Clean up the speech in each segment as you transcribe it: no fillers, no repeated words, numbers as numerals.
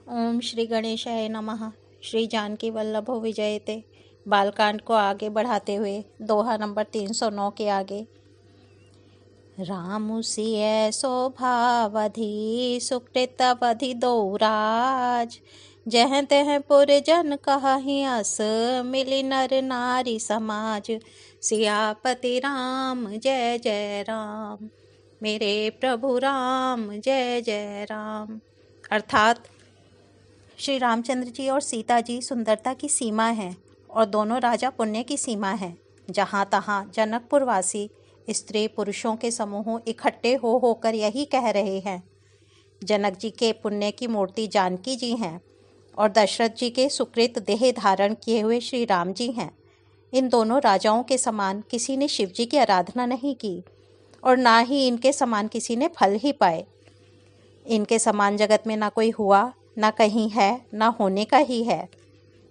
ओम श्री गणेशाय नमः। श्री जानकी वल्लभो विजयते। बालकांड को आगे बढ़ाते हुए दोहा नंबर 309 के आगे। राम सिय शोभावधि सुकृत अवधि दौराज, जह तह पुर जन कहहि अस मिली नर नारी समाज। सियापति राम जय जय राम, मेरे प्रभु राम जय जय राम। अर्थात श्री रामचंद्र जी और सीता जी सुंदरता की सीमा है और दोनों राजा पुण्य की सीमा है। जहाँ तहाँ जनकपुर वासी स्त्री पुरुषों के समूह इकट्ठे हो होकर यही कह रहे हैं, जनक जी के पुण्य की मूर्ति जानकी जी हैं और दशरथ जी के सुकृत देह धारण किए हुए श्री राम जी हैं। इन दोनों राजाओं के समान किसी ने शिव जी की आराधना नहीं की और ना ही इनके समान किसी ने फल ही पाए। इनके समान जगत में ना कोई हुआ, ना कहीं है, ना होने का ही है।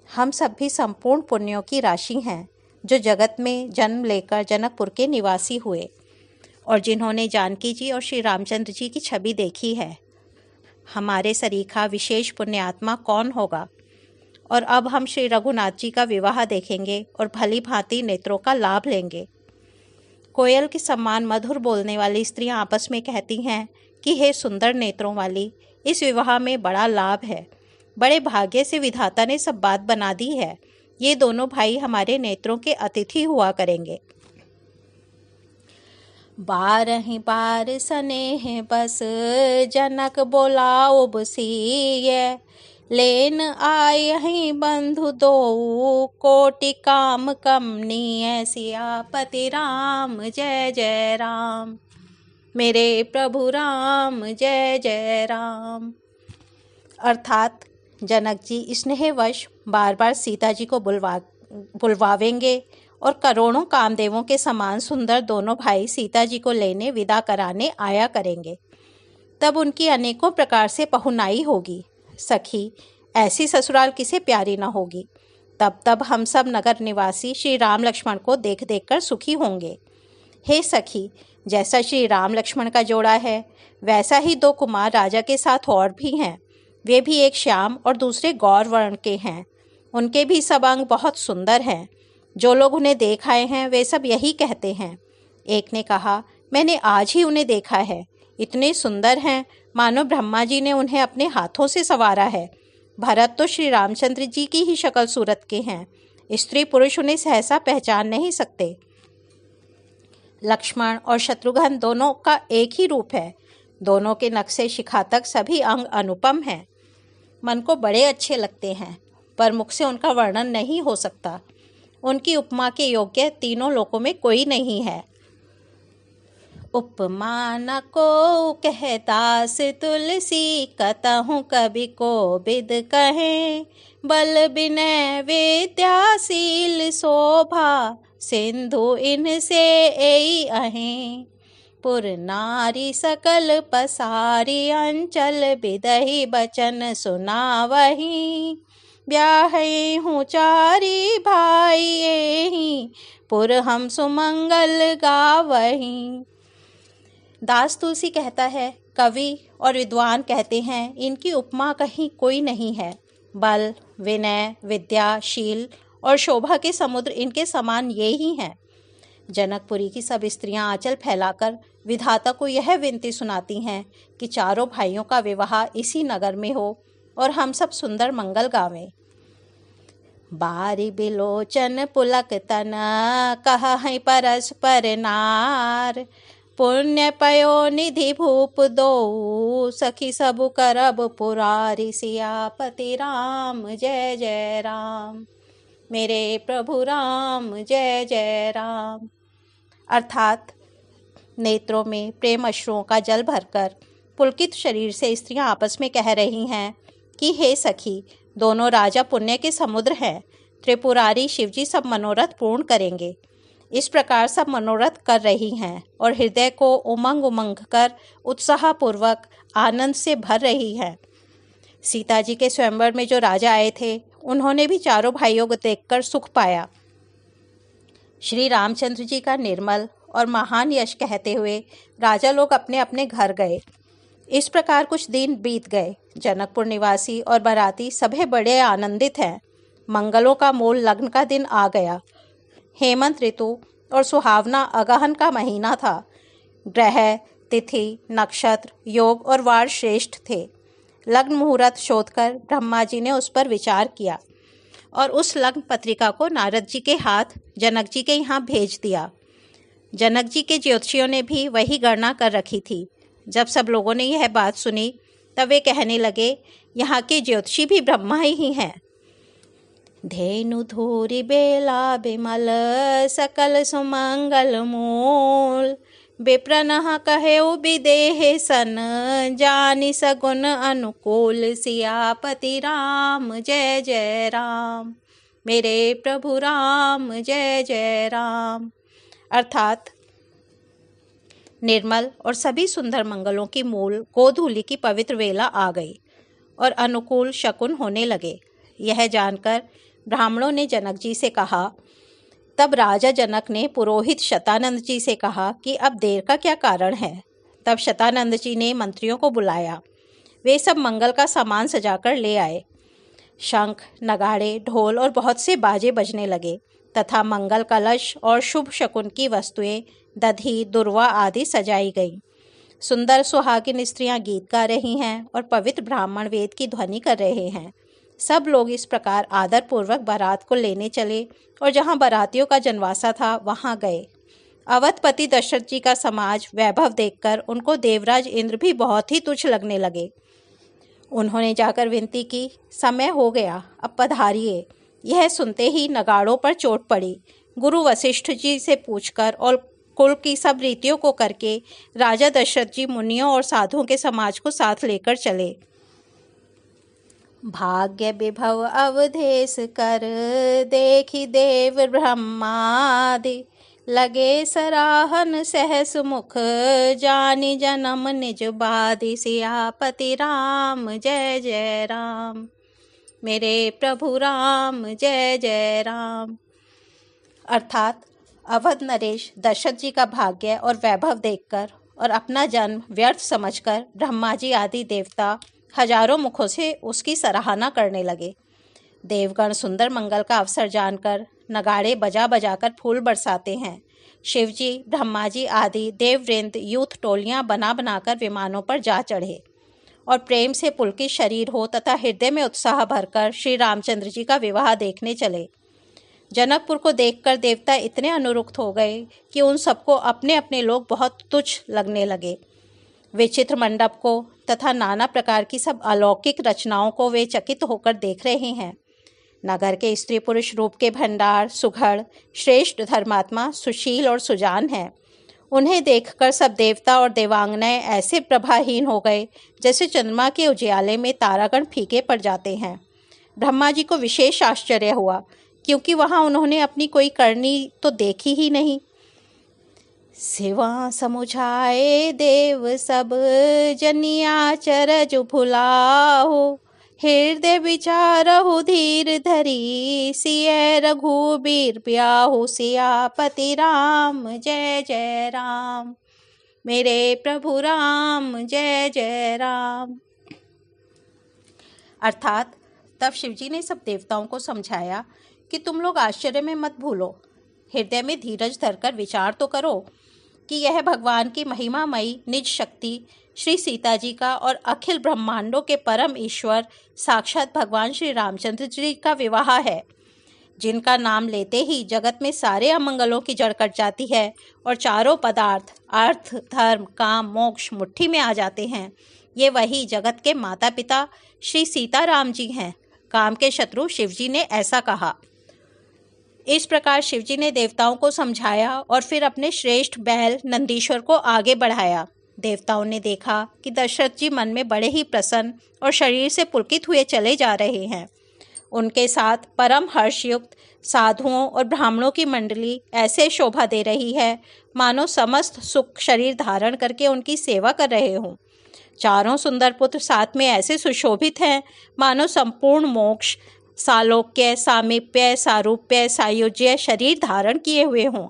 हम सब भी संपूर्ण पुण्यों की राशि हैं, जो जगत में जन्म लेकर जनकपुर के निवासी हुए और जिन्होंने जानकी जी और श्री रामचंद्र जी की छवि देखी है। हमारे सरीखा विशेष पुण्यात्मा कौन होगा। और अब हम श्री रघुनाथ जी का विवाह देखेंगे और भली भांति नेत्रों का लाभ लेंगे। कोयल के समान मधुर बोलने वाली स्त्रियां आपस में कहती हैं कि हे सुंदर नेत्रों वाली, इस विवाह में बड़ा लाभ है। बड़े भाग्य से विधाता ने सब बात बना दी है। ये दोनों भाई हमारे नेत्रों के अतिथि हुआ करेंगे। बारहि बार स्नेह बस जनक बोलाओ बसीय, लेन आयहि बंधु दो कोटि काम कमनीय। सियापति राम जय जय राम, मेरे प्रभु राम जय जय राम। अर्थात जनक जी स्नेहवश बार बार सीता जी को बुलवावेंगे और करोड़ों कामदेवों के समान सुंदर दोनों भाई सीता जी को लेने विदा कराने आया करेंगे। तब उनकी अनेकों प्रकार से पहुनाई होगी। सखी, ऐसी ससुराल किसे प्यारी न होगी। तब हम सब नगर निवासी श्री राम लक्ष्मण को देख देख कर सुखी होंगे। हे सखी, जैसा श्री राम लक्ष्मण का जोड़ा है, वैसा ही दो कुमार राजा के साथ और भी हैं। वे भी एक श्याम और दूसरे गौर वर्ण के हैं। उनके भी सब अंग बहुत सुंदर हैं। जो लोग उन्हें देख आए हैं वे सब यही कहते हैं। एक ने कहा, मैंने आज ही उन्हें देखा है। इतने सुंदर हैं मानो ब्रह्मा जी ने उन्हें अपने हाथों से संवारा है। भरत तो श्री रामचंद्र जी की ही शक्ल सूरत के हैं। स्त्री पुरुष उन्हें सहसा पहचान नहीं सकते। लक्ष्मण और शत्रुघ्न दोनों का एक ही रूप है। दोनों के नक्शे शिखा तक सभी अंग अनुपम हैं। मन को बड़े अच्छे लगते हैं, पर मुख से उनका वर्णन नहीं हो सकता। उनकी उपमा के योग्य तीनों लोकों में कोई नहीं है। उपमा न को कहतास तुलसी, कतहु कवि को बिद कहे। बल बिनय विद्याशील शोभा, सिंधु इनसे एई अहें। पुर नारी सकल पसारी, अंचल बिदहि बचन सुनावही। ब्याहे हूँ चारी भाई एहि, पुर हम सुमंगल गावही। दास तुलसी कहता है, कवि और विद्वान कहते हैं, इनकी उपमा कहीं कोई नहीं है। बल, विनय, विद्या, शील और शोभा के समुद्र इनके समान ये ही हैं। जनकपुरी की सब स्त्रियां आंचल फैलाकर विधाता को यह विनती सुनाती हैं कि चारों भाइयों का विवाह इसी नगर में हो और हम सब सुंदर मंगल गावें। बारी बिलोचन पुलक तन, कहहि परस्पर नार। पुण्य पयो निधि भूप दो, सखी सबु करब पुरारी। सियापति राम जय जय राम, मेरे प्रभु राम जय जय राम। अर्थात नेत्रों में प्रेम अश्रुओं का जल भरकर पुलकित शरीर से स्त्रियां आपस में कह रही हैं कि हे सखी, दोनों राजा पुण्य के समुद्र हैं। त्रिपुरारी शिवजी सब मनोरथ पूर्ण करेंगे। इस प्रकार सब मनोरथ कर रही हैं और हृदय को उमंग उमंग कर उत्साहपूर्वक आनंद से भर रही हैं। सीता जी के स्वयंवर में जो राजा आए थे, उन्होंने भी चारों भाइयों को देखकर सुख पाया। श्री रामचंद्र जी का निर्मल और महान यश कहते हुए राजा लोग अपने अपने घर गए। इस प्रकार कुछ दिन बीत गए। जनकपुर निवासी और बाराती सभी बड़े आनंदित हैं। मंगलों का मूल लग्न का दिन आ गया। हेमंत ऋतु और सुहावना अगहन का महीना था। ग्रह, तिथि, नक्षत्र, योग और वार श्रेष्ठ थे। लग्न मुहूर्त शोधकर ब्रह्मा जी ने उस पर विचार किया और उस लग्न पत्रिका को नारद जी के हाथ जनक जी के यहाँ भेज दिया। जनक जी के ज्योतिषियों ने भी वही गणना कर रखी थी। जब सब लोगों ने यह बात सुनी तब वे कहने लगे, यहाँ के ज्योतिषी भी ब्रह्मा ही हैं। धेनु धूरी बेला बिमल सकल सुमंगल मूल, विप्रनः कहेउ विदेह सन, जानि सगुन अनुकूल। सियापति राम जय जय राम, मेरे प्रभु राम जय जय राम। अर्थात निर्मल और सभी सुंदर मंगलों की मूल गोधूलि की पवित्र वेला आ गई और अनुकूल शकुन होने लगे। यह जानकर ब्राह्मणों ने जनक जी से कहा। तब राजा जनक ने पुरोहित शतानंद जी से कहा कि अब देर का क्या कारण है। तब शतानंद जी ने मंत्रियों को बुलाया। वे सब मंगल का सामान सजाकर ले आए। शंख, नगाड़े, ढोल और बहुत से बाजे बजने लगे तथा मंगल कलश और शुभ शकुन की वस्तुएं, दधी, दुर्वा आदि सजाई गई। सुंदर सुहागिन स्त्रियां गीत गा रही हैं और पवित्र ब्राह्मण वेद की ध्वनि कर रहे हैं। सब लोग इस प्रकार आदरपूर्वक बारात को लेने चले और जहां बारातियों का जनवासा था वहां गए। अवधपति दशरथ जी का समाज वैभव देखकर उनको देवराज इंद्र भी बहुत ही तुच्छ लगने लगे। उन्होंने जाकर विनती की, समय हो गया, अब पधारिए। यह सुनते ही नगाड़ों पर चोट पड़ी। गुरु वशिष्ठ जी से पूछकर और कुल की सब रीतियों को करके राजा दशरथ जी मुनियों और साधुओं के समाज को साथ लेकर चले। भाग्य विभव अवधेश कर, देखी देव ब्रह्मादि, लगे सराहन सहस मुख, जानी जन्म निज बादि। सियापति राम जय जय राम, मेरे प्रभु राम जय जय राम। अर्थात अवध नरेश दशरथ जी का भाग्य और वैभव देखकर और अपना जन्म व्यर्थ समझकर ब्रह्मा जी आदि देवता हजारों मुखों से उसकी सराहना करने लगे। देवगण सुंदर मंगल का अवसर जानकर नगाड़े बजा बजाकर फूल बरसाते हैं। शिवजी, ब्रह्मा जी आदि देववृंद यूथ टोलियां बना बनाकर विमानों पर जा चढ़े और प्रेम से पुलकित शरीर हो तथा हृदय में उत्साह भरकर श्री रामचंद्र जी का विवाह देखने चले। जनकपुर को देखकर देवता इतने अनुरुक्त हो गए कि उन सबको अपने अपने लोग बहुत तुच्छ लगने लगे। विचित्र मंडप को तथा नाना प्रकार की सब अलौकिक रचनाओं को वे चकित होकर देख रहे हैं। नगर के स्त्री पुरुष रूप के भंडार सुघड़, श्रेष्ठ, धर्मात्मा, सुशील और सुजान हैं। उन्हें देखकर सब देवता और देवांगनाएं ऐसे प्रभाहीन हो गए जैसे चंद्रमा के उजियाले में तारागण फीके पड़ जाते हैं। ब्रह्मा जी को विशेष आश्चर्य हुआ क्योंकि वहां उन्होंने अपनी कोई करनी तो देखी ही नहीं। सिवा समुझाए देव सब, जनिया चरज भुलाहो, हृदय विचारहु धीर धरी, सिय रघुबीर ब्याहु। सियापति राम जय जय राम, मेरे प्रभु राम जय जय राम। अर्थात तब शिवजी ने सब देवताओं को समझाया कि तुम लोग आश्चर्य में मत भूलो, हृदय में धीरज धरकर विचार तो करो कि यह भगवान की महिमामयी निज शक्ति श्री सीता जी का और अखिल ब्रह्मांडों के परम ईश्वर साक्षात भगवान श्री रामचंद्र जी का विवाह है, जिनका नाम लेते ही जगत में सारे अमंगलों की जड़ कट जाती है और चारों पदार्थ अर्थ, धर्म, काम, मोक्ष मुट्ठी में आ जाते हैं। ये वही जगत के माता पिता श्री सीताराम जी हैं। काम के शत्रु शिवजी ने ऐसा कहा। इस प्रकार शिवजी ने देवताओं को समझाया और फिर अपने श्रेष्ठ बैल नंदीश्वर को आगे बढ़ाया। देवताओं ने देखा कि दशरथ जी मन में बड़े ही प्रसन्न और शरीर से पुलकित हुए चले जा रहे हैं। उनके साथ परम हर्षयुक्त साधुओं और ब्राह्मणों की मंडली ऐसे शोभा दे रही है मानो समस्त सुख शरीर धारण करके उनकी सेवा कर रहे हों। चारों सुंदर पुत्र साथ में ऐसे सुशोभित हैं मानो संपूर्ण मोक्ष, सालोक्य, सामीप्य, सारूप्य, सायुज्य शरीर धारण किए हुए हों।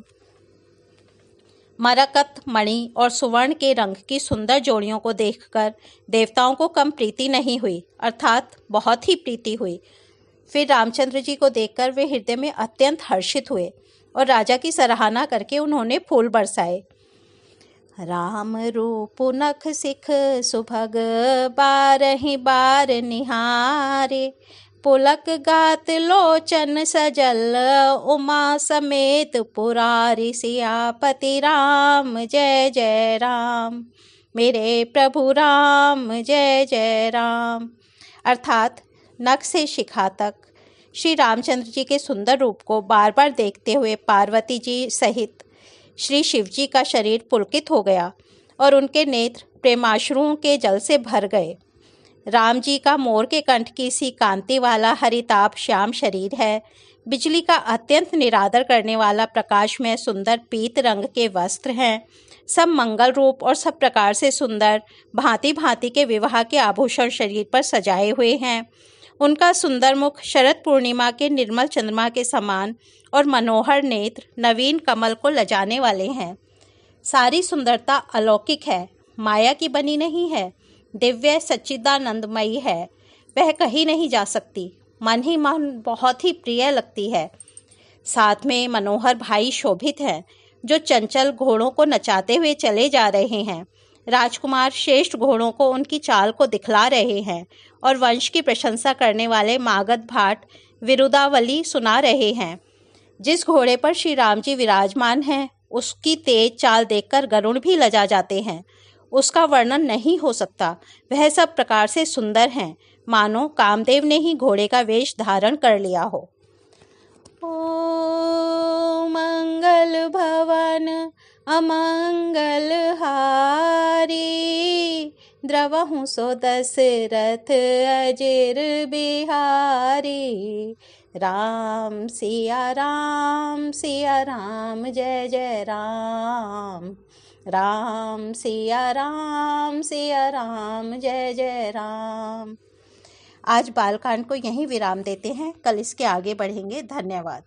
मरकत, मणि और सुवर्ण के रंग की सुंदर जोड़ियों को देखकर देवताओं को कम प्रीति नहीं हुई, अर्थात बहुत ही प्रीति हुई। फिर रामचंद्र जी को देखकर वे हृदय में अत्यंत हर्षित हुए और राजा की सराहना करके उन्होंने फूल बरसाए। राम रूप नख सिख सुभग बारहि बार निहारे, पुलक गात लोचन सजल उमा समेत पुरारी, सियापति राम जय जय राम, मेरे प्रभु राम जय जय राम। अर्थात नख से शिखा तक श्री रामचंद्र जी के सुंदर रूप को बार बार देखते हुए पार्वती जी सहित श्री शिव जी का शरीर पुलकित हो गया और उनके नेत्र प्रेमाश्रुओं के जल से भर गए। राम जी का मोर के कंठ की सी कांति वाला हरिताभ श्याम शरीर है। बिजली का अत्यंत निरादर करने वाला प्रकाशमय सुंदर पीत रंग के वस्त्र हैं। सब मंगल रूप और सब प्रकार से सुंदर भांति भांति के विवाह के आभूषण शरीर पर सजाए हुए हैं। उनका सुंदर मुख शरद पूर्णिमा के निर्मल चंद्रमा के समान और मनोहर नेत्र नवीन कमल को लजाने वाले हैं। सारी सुंदरता अलौकिक है, माया की बनी नहीं है, दिव्य सच्चिदानंदमयी है। वह कहीं नहीं जा सकती, मन ही मन बहुत ही प्रिय लगती है। साथ में मनोहर भाई शोभित हैं, जो चंचल घोड़ों को नचाते हुए चले जा रहे हैं। राजकुमार श्रेष्ठ घोड़ों को उनकी चाल को दिखला रहे हैं और वंश की प्रशंसा करने वाले मागध भाट विरुदावली सुना रहे हैं। जिस घोड़े पर श्री राम जी विराजमान हैं, उसकी तेज चाल देखकर गरुड़ भी लजा जाते हैं। उसका वर्णन नहीं हो सकता, वह सब प्रकार से सुंदर हैं, मानो कामदेव ने ही घोड़े का वेश धारण कर लिया हो। ओ मंगल भवन अमंगल हारी, द्रवहु सो दशरथ अजिर बिहारी, राम सिया राम जय जय राम, राम सिया राम जय जय राम। आज बालकांड को यहीं विराम देते हैं, कल इसके आगे बढ़ेंगे। धन्यवाद।